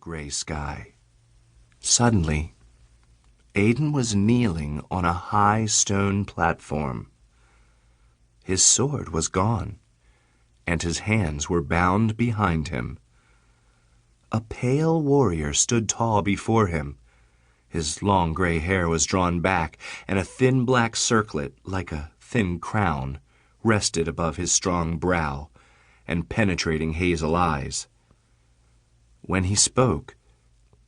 gray sky. Suddenly, Aidan was kneeling on a high stone platform. His sword was gone, and his hands were bound behind him. A pale warrior stood tall before him. His long gray hair was drawn back, and a thin black circlet, like a thin crown, rested above his strong brow and penetrating hazel eyes. When he spoke,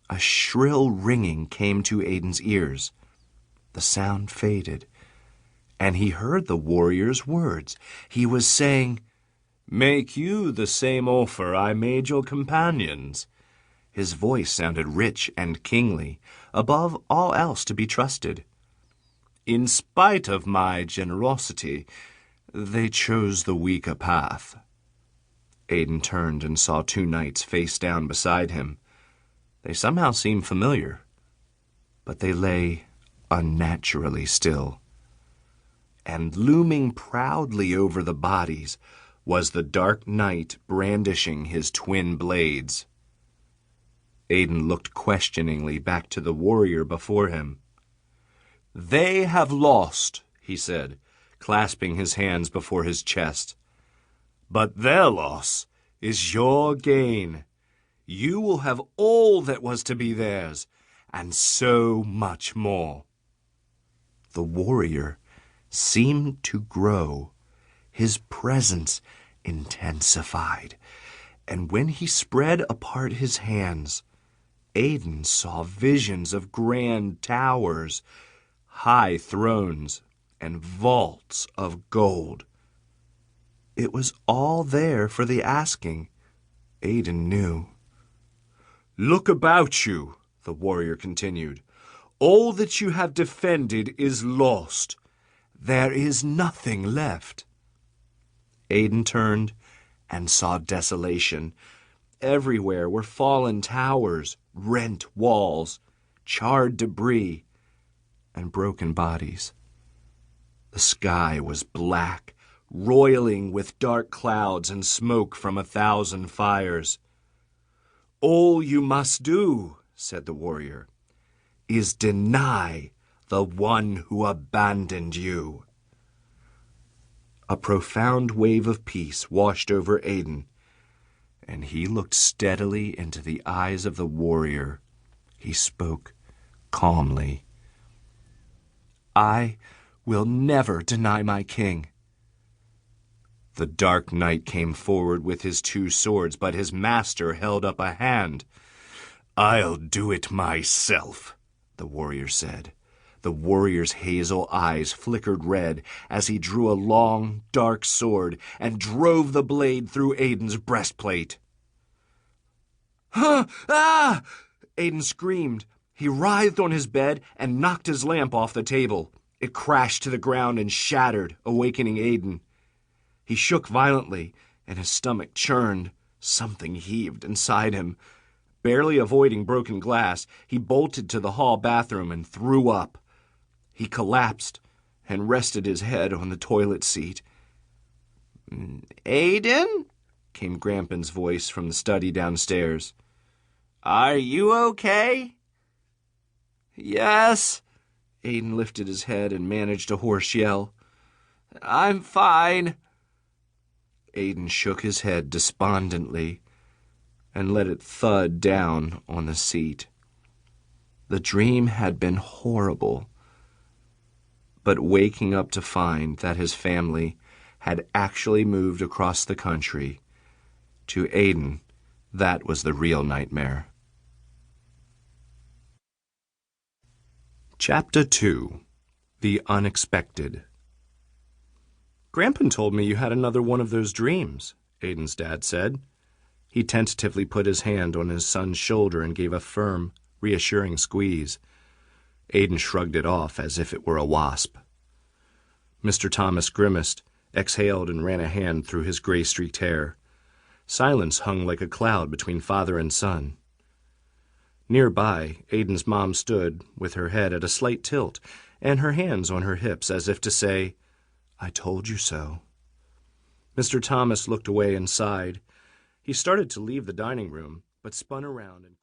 a shrill ringing came to Aidan's ears. The sound faded, and he heard the warrior's words. He was saying, "Make you the same offer I made your companions." His voice sounded rich and kingly, above all else to be trusted. "In spite of my generosity, they chose the weaker path." Aidan turned and saw two knights face down beside him. They somehow seemed familiar, but they lay unnaturally still. And looming proudly over the bodies was the Dark Knight brandishing his twin blades. Aidan looked questioningly back to the warrior before him. "They have lost," he said, clasping his hands before his chest. "But their loss is your gain. You will have all that was to be theirs, and so much more." The warrior seemed to grow. His presence intensified, and when he spread apart his hands, Aidan saw visions of grand towers, high thrones, and vaults of gold. It was all there for the asking, Aidan knew. "Look about you," the warrior continued. "All that you have defended is lost. There is nothing left." Aidan turned and saw desolation. Everywhere were fallen towers, rent walls, charred debris, and broken bodies. The sky was black, roiling with dark clouds and smoke from 1,000 fires. "All you must do," said the warrior, "is deny the one who abandoned you." A profound wave of peace washed over Aidan, and he looked steadily into the eyes of the warrior. He spoke calmly. "I will never deny my king." The Dark Knight came forward with his two swords, but his master held up a hand. "I'll do it myself," the warrior said. The warrior's hazel eyes flickered red as he drew a long, dark sword and drove the blade through Aidan's breastplate. "Huh! Ah!" Aidan screamed. He writhed on his bed and knocked his lamp off the table. It crashed to the ground and shattered, awakening Aidan. He shook violently, and his stomach churned. Something heaved inside him. Barely avoiding broken glass, he bolted to the hall bathroom and threw up. He collapsed and rested his head on the toilet seat. "Aidan?" came Grampon's voice from the study downstairs. "Are you okay?" "Yes." Aidan lifted his head and managed a hoarse yell. "I'm fine." Aidan shook his head despondently and let it thud down on the seat. The dream had been horrible, but waking up to find that his family had actually moved across the country, to Aidan, that was the real nightmare. Chapter 2. The Unexpected. "Grampon told me you had another one of those dreams," Aidan's dad said. He tentatively put his hand on his son's shoulder and gave a firm, reassuring squeeze. Aidan shrugged it off as if it were a wasp. Mr. Thomas grimaced, exhaled, and ran a hand through his gray-streaked hair. Silence hung like a cloud between father and son. Nearby, Aidan's mom stood, with her head at a slight tilt, and her hands on her hips as if to say, "I told you so." Mr. Thomas looked away and sighed. He started to leave the dining room, but spun around and